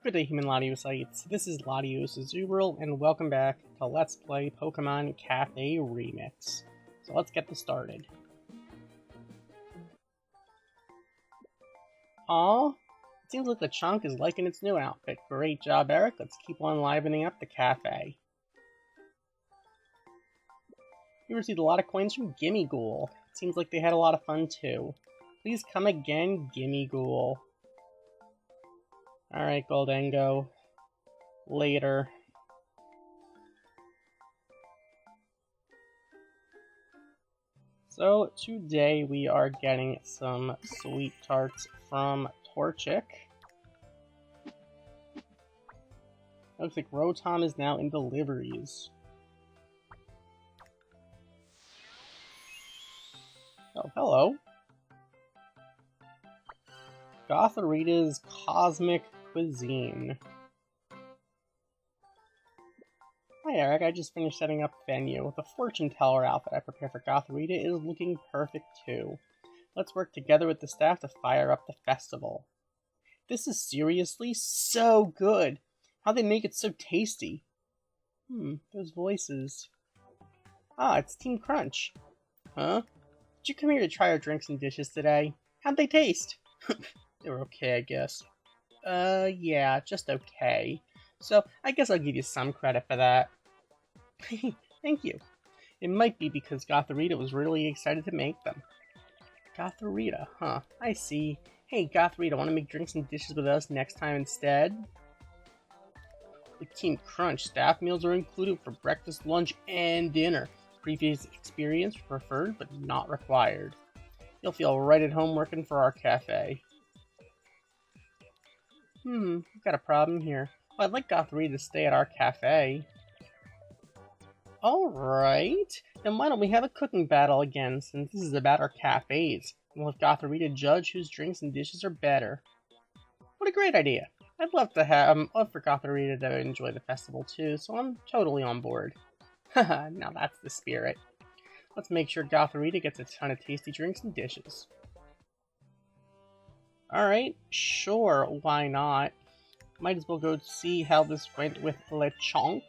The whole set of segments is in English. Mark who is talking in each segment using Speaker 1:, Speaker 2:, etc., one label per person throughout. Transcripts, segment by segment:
Speaker 1: Good day, human Latiosites. This is LatiosAzurill, and welcome back to Let's Play Pokemon Cafe Remix. So let's get this started. Aw, it seems like Lechonk is liking its new outfit. Great job, Eric. Let's keep on livening up the cafe. We received a lot of coins from Gimme Ghoul. It seems like they had a lot of fun too. Please come again, Gimme Ghoul. Alright, Goldengo. Later. So, today we are getting some sweet tarts from Torchic. Looks like Rotom is now in deliveries. Oh, hello. Gothorita's Cosmic Cuisine. Hi Eric, I just finished setting up the venue. The fortune teller outfit I prepared for Gothorita is looking perfect too. Let's work together with the staff to fire up the festival. This is seriously so good! How they make it so tasty. Those voices. Ah, it's Team Crunch. Huh? Did you come here to try our drinks and dishes today? How'd they taste? They were okay, I guess. Yeah, just okay. So, I guess I'll give you some credit for that. Thank you. It might be because Gothorita was really excited to make them. Gothorita, huh? I see. Hey, Gothorita, want to make drinks and dishes with us next time instead? With Team Crunch, staff meals are included for breakfast, lunch, and dinner. Previous experience preferred, but not required. You'll feel right at home working for our cafe. We've got a problem here. Well, I'd like Gothorita to stay at our cafe. Alright, then why don't we have a cooking battle again, since this is about our cafes. And we'll have Gothorita judge whose drinks and dishes are better. What a great idea. I'd love to love for Gothorita to enjoy the festival too, so I'm totally on board. Haha, now that's the spirit. Let's make sure Gothorita gets a ton of tasty drinks and dishes. Alright, sure, why not? Might as well go see how this went with Lechonk.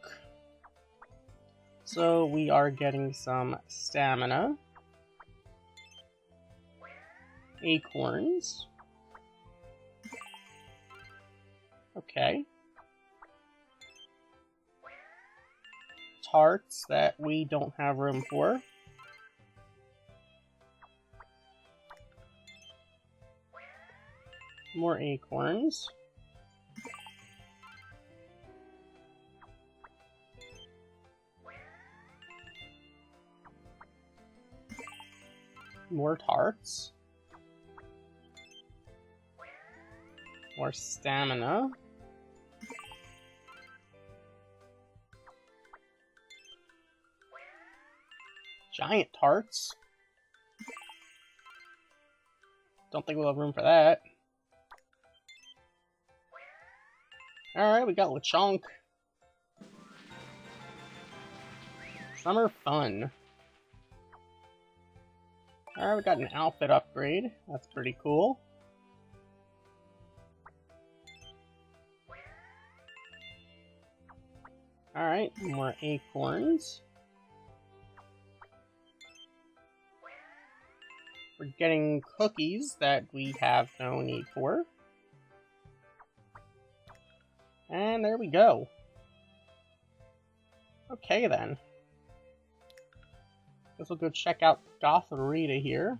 Speaker 1: So we are getting some stamina. Acorns. Okay. Tarts that we don't have room for. More acorns. More tarts. More stamina. Giant tarts. Don't think we'll have room for that. Alright, we got Lechonk. Summer fun. Alright, we got an outfit upgrade. That's pretty cool. Alright, more acorns. We're getting cookies that we have no need for. And there we go. Okay then. Guess we'll go check out Gothorita here.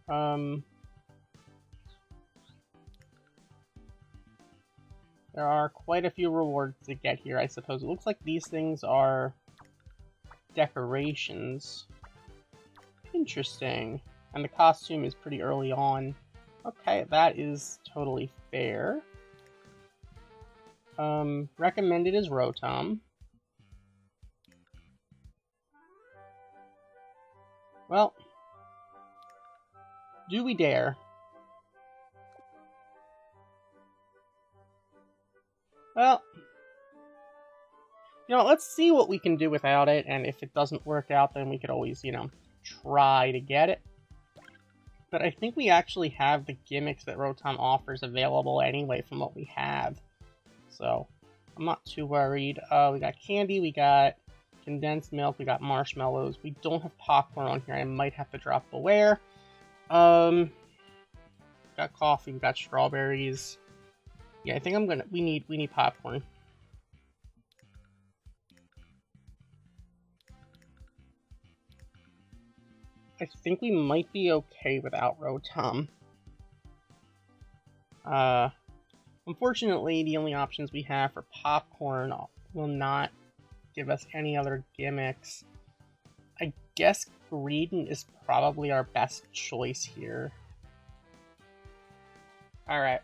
Speaker 1: There are quite a few rewards to get here, I suppose. It looks like these things are decorations. Interesting. And the costume is pretty early on. Okay, that is totally fair. Recommended is Rotom. Well, do we dare? Well, let's see what we can do without it, and if it doesn't work out, then we could always, try to get it. But I think we actually have the gimmicks that Rotom offers available anyway from what we have. So, I'm not too worried. We got candy, we got condensed milk, we got marshmallows. We don't have popcorn on here. I might have to drop Beware. Got coffee, we got strawberries. Yeah, I think we need popcorn. I think we might be okay without Rotom. Unfortunately, the only options we have for popcorn will not give us any other gimmicks. I guess Greedent is probably our best choice here. Alright.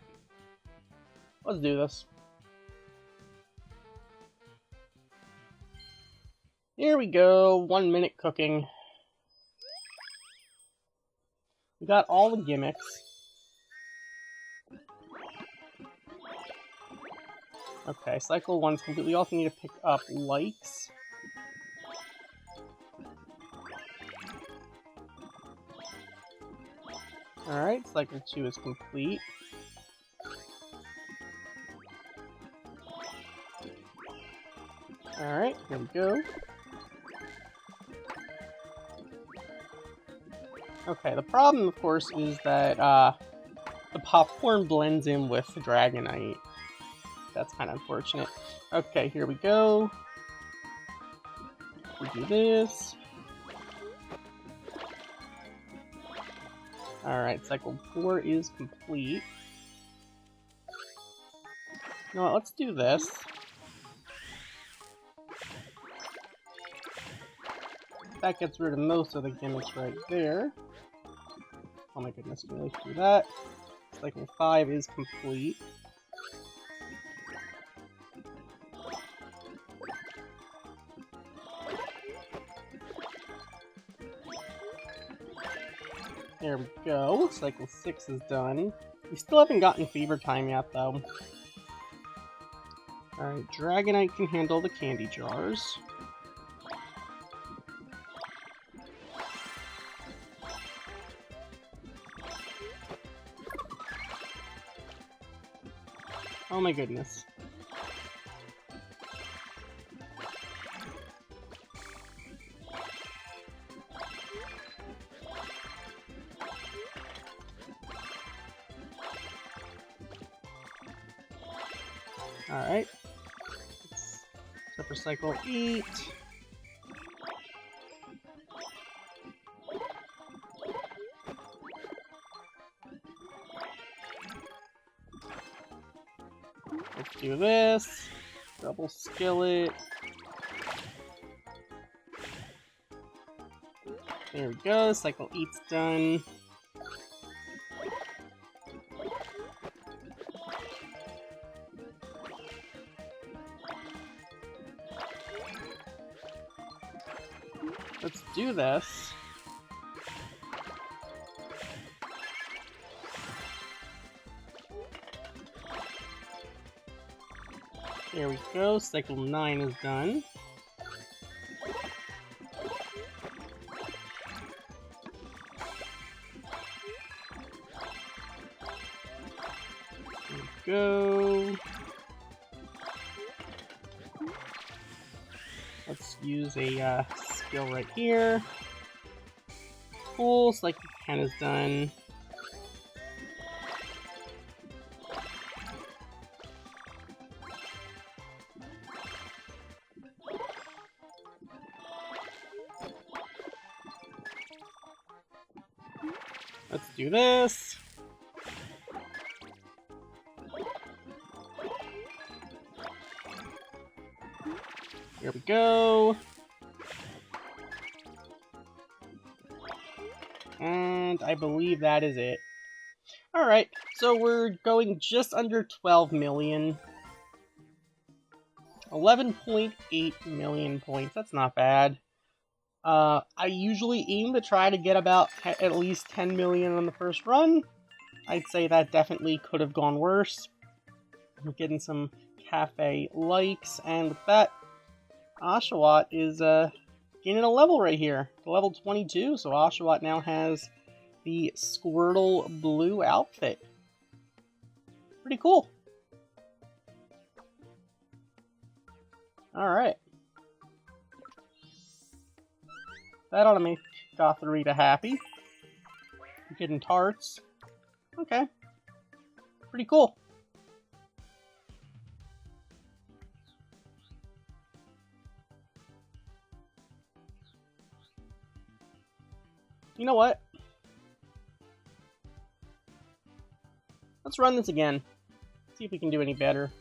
Speaker 1: Let's do this. Here we go, 1 minute cooking. We got all the gimmicks. Okay, cycle 1's complete. We also need to pick up likes. Alright, cycle 2 is complete. Alright, here we go. Okay, the problem, of course, is that the popcorn blends in with the Dragonite. That's kind of unfortunate. Okay, here we go. We do this. Alright, cycle 4 is complete. You know what, let's do this. That gets rid of most of the gimmicks right there. Oh my goodness, really do that. Cycle 5 is complete. There we go. Cycle 6 is done. We still haven't gotten Fever Time yet, though. Alright, Dragonite can handle the candy jars. Oh my goodness. Alright. Except for cycle 8. Let's do this. Double skillet. There we go. Cycle 8's done. Let's do this. There we go, cycle 9 is done. There we go. Let's use a skill right here. Cool, cycle 10 is done. Let's do this. Here we go. And I believe that is it. Alright, so we're going just under 12 million. 11.8 million points, that's not bad. I usually aim to try to get about at least 10 million on the first run. I'd say that definitely could have gone worse. I'm getting some cafe likes, and with that, Oshawott is gaining a level right here, to level 22, so Oshawott now has the Squirtle blue outfit. Pretty cool. Alright. That ought to make Gotharita happy. Getting tarts. Okay. Pretty cool. You know what? Let's run this again. See if we can do any better.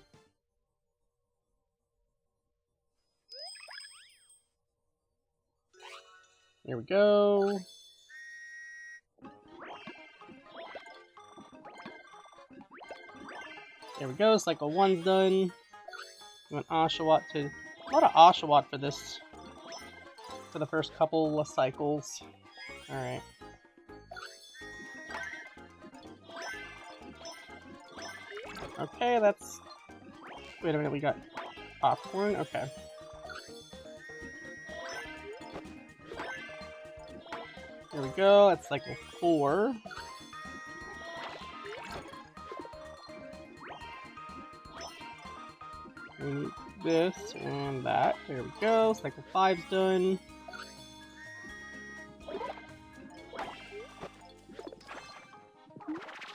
Speaker 1: Here we go. There we go, cycle 1's done. We want Oshawott to... A lot of Oshawott for this. For the first couple of cycles. Alright. Okay, that's... Wait a minute, we got popcorn? Okay. There we go, that's cycle 4. We need this and that. There we go, cycle 5's done.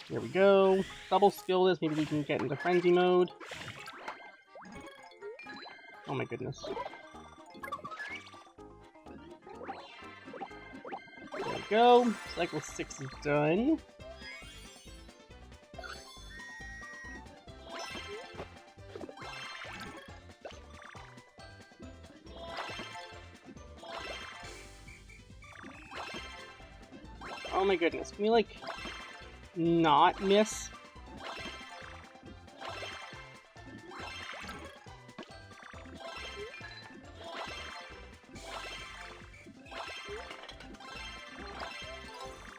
Speaker 1: There we go. Double skill this, maybe we can get into frenzy mode. Oh my goodness. There we go. Cycle 6 is done. Oh my goodness, can we like not miss?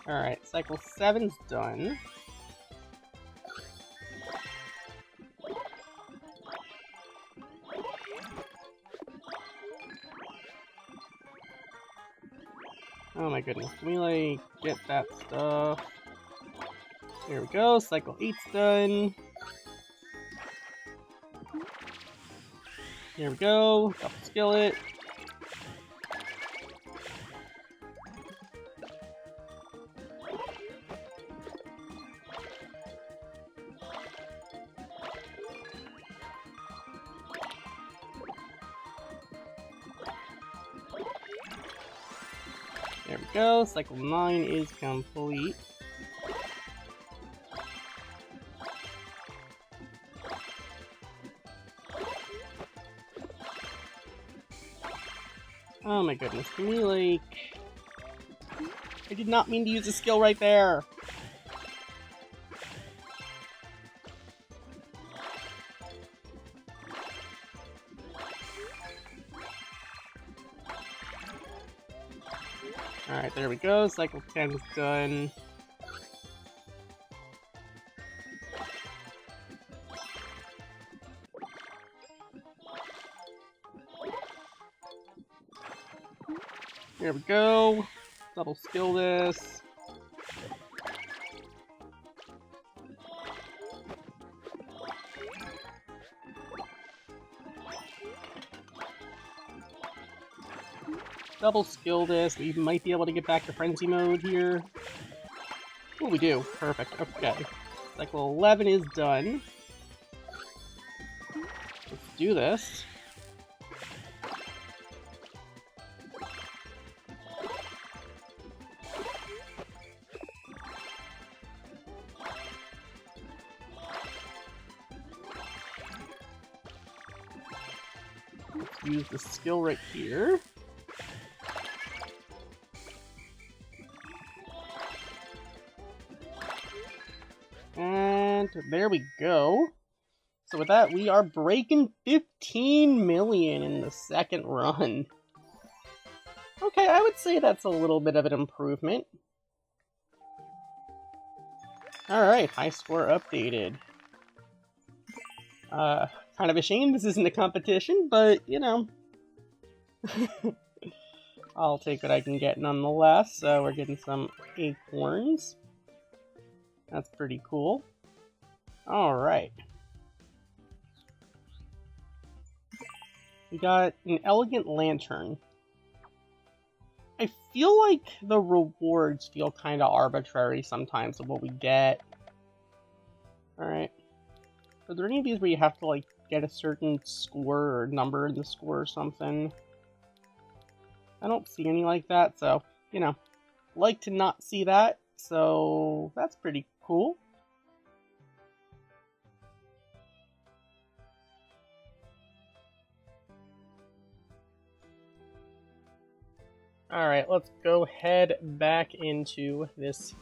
Speaker 1: Alright, cycle 7's done. Oh my goodness, can we like get that stuff? There we go, cycle 8's done. Here we go, double skillet. There we go, cycle 9 is complete. Oh my goodness, can we like... I did not mean to use a skill right there! Alright, there we go, cycle 10 is done. There we go. Double skill this. Double skill this. We might be able to get back to frenzy mode here. Oh, we do. Perfect. Okay. Cycle 11 is done. Let's do this. Use the skill right here. And there we go. So with that, we are breaking 15 million in the second run. Okay, I would say that's a little bit of an improvement. Alright, high score updated. Kind of a shame this isn't a competition, but, you know. I'll take what I can get nonetheless. So we're getting some acorns. That's pretty cool. Alright. We got an elegant lantern. I feel like the rewards feel kind of arbitrary sometimes of what we get. Alright. Are there any of these where you have to, like, get a certain score or number in the score or something? I don't see any like that, so, you know, like to not see that, so that's pretty cool. Alright, let's go head back into this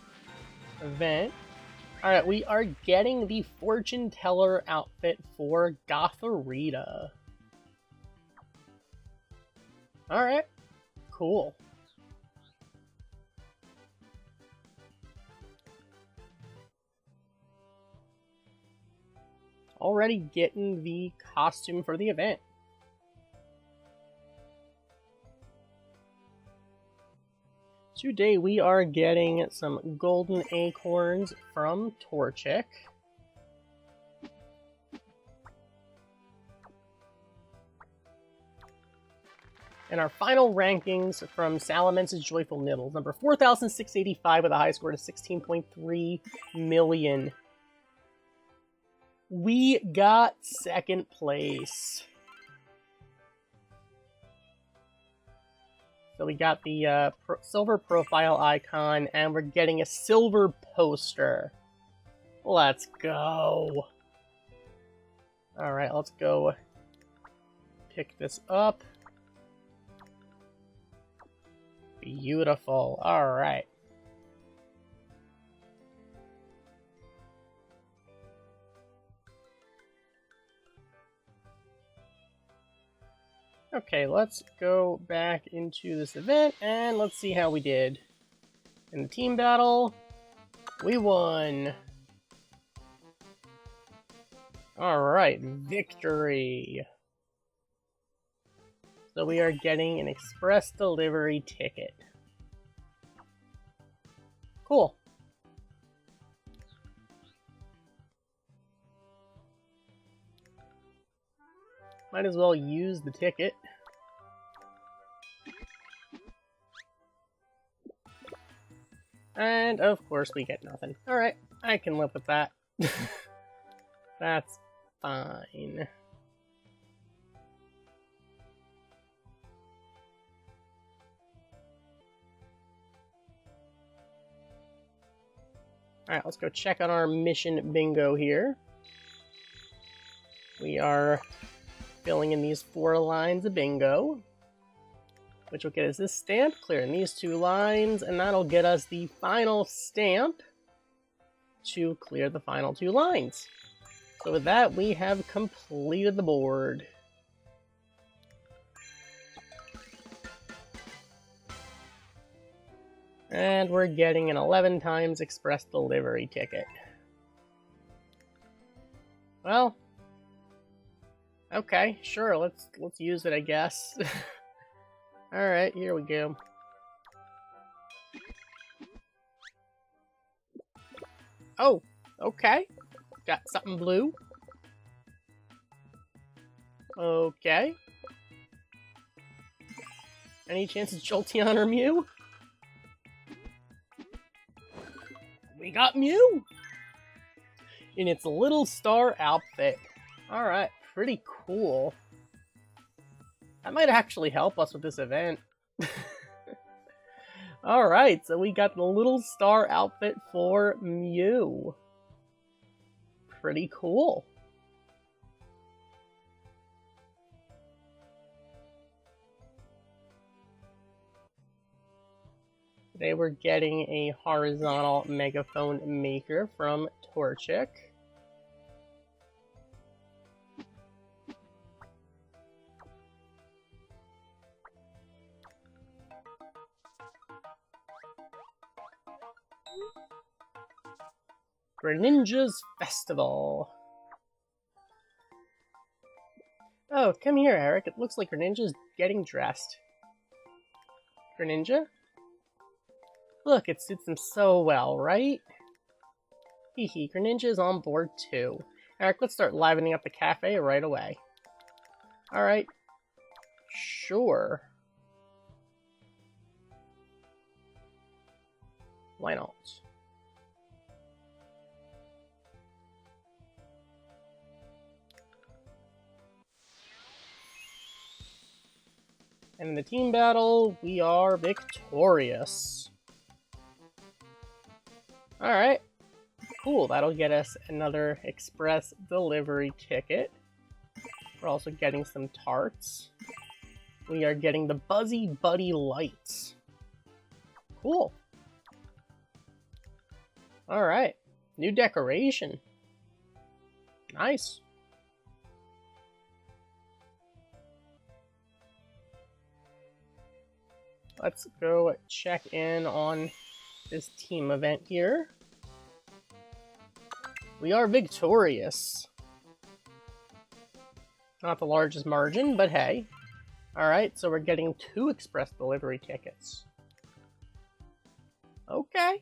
Speaker 1: event. Alright, we are getting the fortune teller outfit for Gotharita. Alright, cool. Already getting the costume for the event. Today we are getting some golden acorns from Torchic. And our final rankings from Salamence's Joyful Nibbles. Number 4,685 with a high score to 16.3 million. We got second place. So we got the silver profile icon, and we're getting a silver poster. Let's go. Alright, let's go pick this up. Beautiful. Alright. Okay, let's go back into this event, and let's see how we did. In the team battle, we won! Alright, victory! So we are getting an express delivery ticket. Cool. Might as well use the ticket. And, of course, we get nothing. Alright, I can live with that. That's fine. Alright, let's go check on our mission bingo here. We are filling in these 4 lines of bingo, which will get us this stamp, clearing these 2 lines, and that'll get us the final stamp to clear the final 2 lines. So with that, we have completed the board. And we're getting an 11 times express delivery ticket. Well, okay, sure, let's use it, I guess. Alright, here we go. Oh, okay. Got something blue. Okay. Any chance it's Jolteon or Mew? We got Mew! In its little star outfit. Alright, pretty cool. That might actually help us with this event. Alright, so we got the little star outfit for Mew. Pretty cool. Today we're getting a horizontal megaphone maker from Torchic. Greninja's Festival. Oh, come here, Eric. It looks like Greninja's getting dressed. Greninja. Look, it suits him so well, right? Hehe, Greninja's on board too. Eric, let's start livening up the cafe right away. Alright. Sure. Why not? And in the team battle, we are victorious. Alright. Cool, that'll get us another express delivery ticket. We're also getting some tarts. We are getting the Buzzy Buddy lights. Cool. Alright. New decoration. Nice. Let's go check in on this team event here. We are victorious. Not the largest margin, but hey. Alright, so we're getting 2 express delivery tickets. Okay.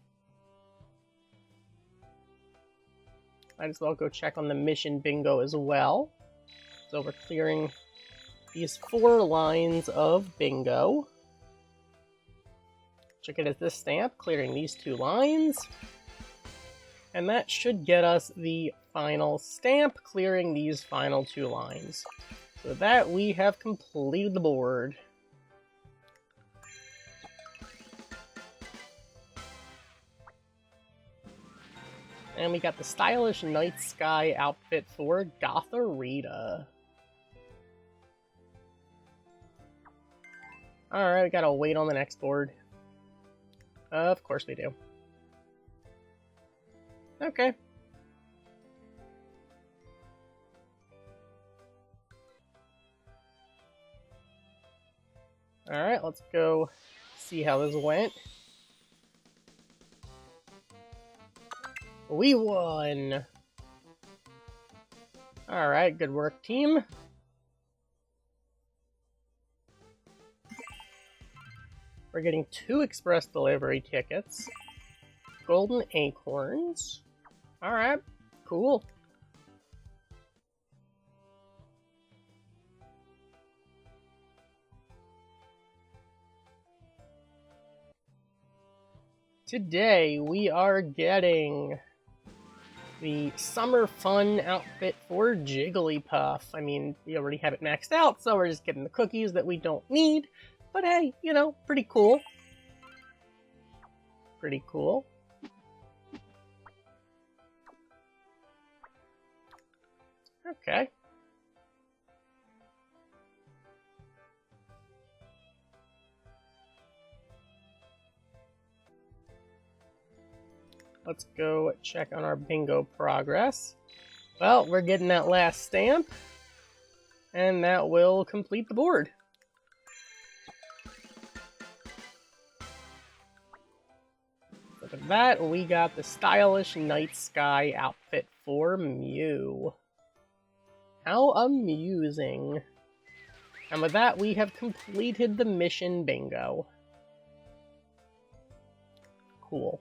Speaker 1: Might as well go check on the mission bingo as well. So we're clearing these 4 lines of bingo. Check it as this stamp, clearing these 2 lines. And that should get us the final stamp, clearing these final 2 lines. So that we have completed the board. And we got the stylish night sky outfit for Gotharita. Alright, we gotta wait on the next board. Of course we do. Okay. Alright, let's go see how this went. We won! Alright, good work, team. We're getting 2 express delivery tickets. Golden acorns. Alright, cool. Today we are getting the summer fun outfit for Jigglypuff. I mean, we already have it maxed out, so we're just getting the cookies that we don't need. But hey, you know, pretty cool. Pretty cool. Okay. Let's go check on our bingo progress. Well, we're getting that last stamp, and that will complete the board. Look at that, we got the stylish night sky outfit for Mew. How amusing. And with that, we have completed the mission bingo. Cool.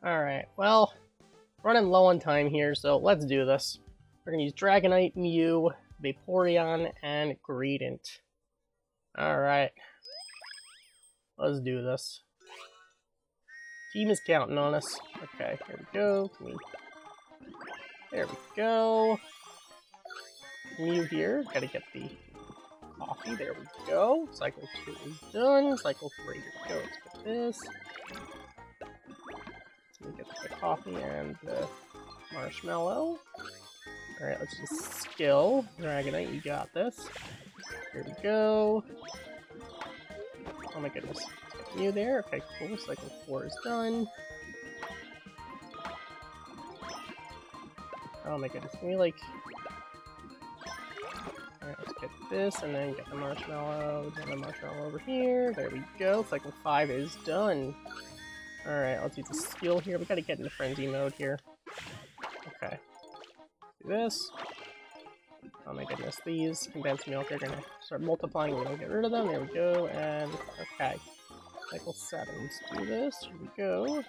Speaker 1: Alright, well, running low on time here, so let's do this. We're going to use Dragonite, Mew, Vaporeon, and Greedent. Alright. Let's do this. Team is counting on us. Okay, here we go. There we go. Mew here. Gotta get the coffee. There we go. Cycle 2 is done. Cycle 3, here we go. Let's get this. Let me get the coffee and the marshmallow. Alright, let's just skill. Dragonite, you got this. Here we go. Oh my goodness. Let's get Mew there. Okay, cool. Cycle 4 is done. Oh my goodness. Can we, like... Alright, let's get this, and then get the marshmallow. Get the marshmallow over here. There we go. Cycle 5 is done. Alright, let's use the skill here. We gotta get into frenzy mode here. Okay. do this. Oh my goodness, these condensed milk are gonna start multiplying. We're gonna get rid of them. There we go. And okay, cycle 7. Let's do this. Here we go.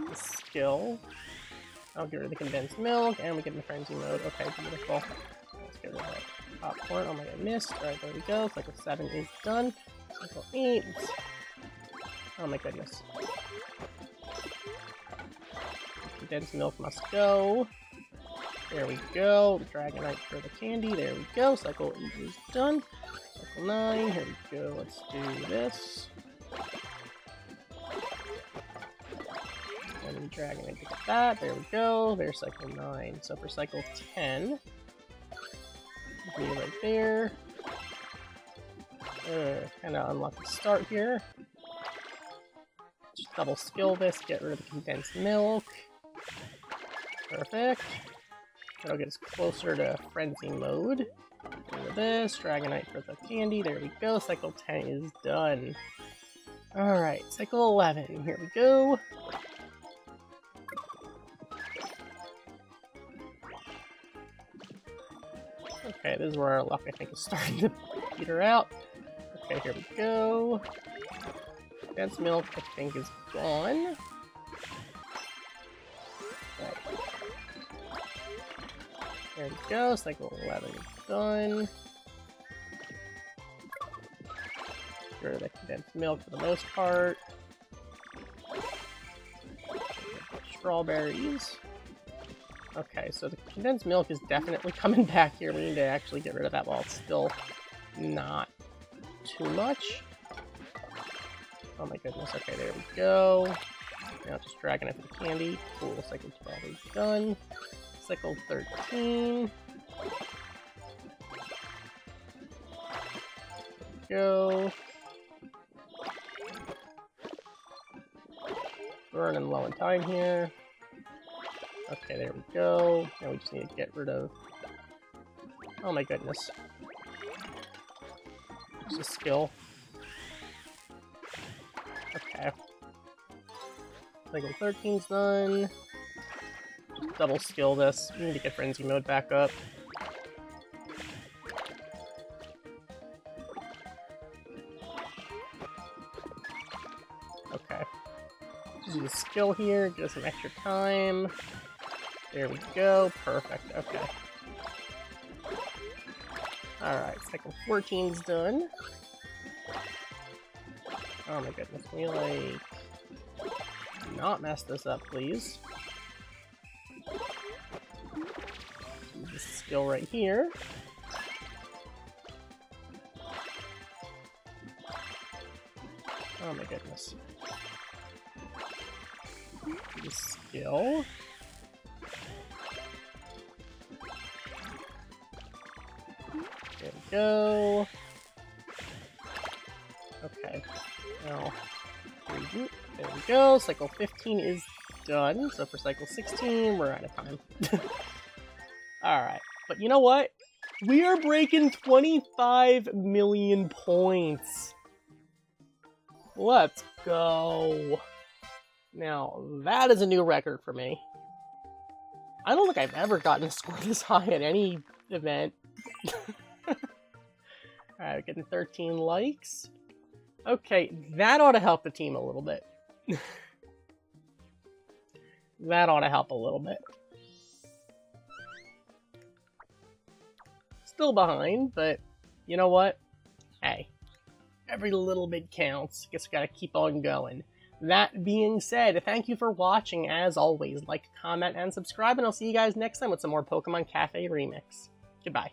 Speaker 1: The skill. I'll get rid of the condensed milk, and we get in frenzy mode. Okay, beautiful. Let's get rid of that popcorn. Oh my god, I missed. Alright, there we go. Cycle 7 is done. Cycle 8. Oh my goodness. Condensed milk must go. There we go. Dragonite for the candy. There we go. Cycle 8 is done. Cycle 9. Here we go. Let's do this. And Dragonite to get that. There we go. There's cycle 9. So for cycle 10, be right there. Kind of unlucky start here. Just double skill this. Get rid of the condensed milk. Perfect. That'll get us closer to frenzy mode. Get rid of this. Dragonite for the candy. There we go. Cycle 10 is done. Alright, cycle 11. Here we go. Okay, this is where our luck, I think, is starting to peter out. Okay, here we go. Condensed milk, I think, is gone. Right. There we go, cycle 11 is done. Get rid of the condensed milk for the most part. Strawberries. Okay, so the condensed milk is definitely coming back here. We need to actually get rid of that while it's still not too much. Oh my goodness, okay, there we go. Now just dragging it for the candy. Cool, cycle 12 is done. Cycle 13. There we go. We're running low on time here. Okay, there we go. Now we just need to get rid of... Oh my goodness. Just a skill. Okay. Cycle 13's done. Just double skill this. We need to get frenzy mode back up. Okay. Just use a skill here, get us some extra time. There we go. Perfect. Okay. Alright, cycle 14's done. Oh my goodness, can we, like, not mess this up, please? Use this skill right here. Oh my goodness. Use skill. There we go. Okay. Now, there we go. Cycle 15 is done. So for cycle 16, we're out of time. Alright. But you know what? We are breaking 25 million points. Let's go. Now, that is a new record for me. I don't think I've ever gotten a score this high at any event. Alright, we're getting 13 likes. Okay, that ought to help the team a little bit. That ought to help a little bit. Still behind, but you know what? Hey, every little bit counts. Guess we gotta keep on going. That being said, thank you for watching. As always, like, comment, and subscribe, and I'll see you guys next time with some more Pokemon Cafe Remix. Goodbye.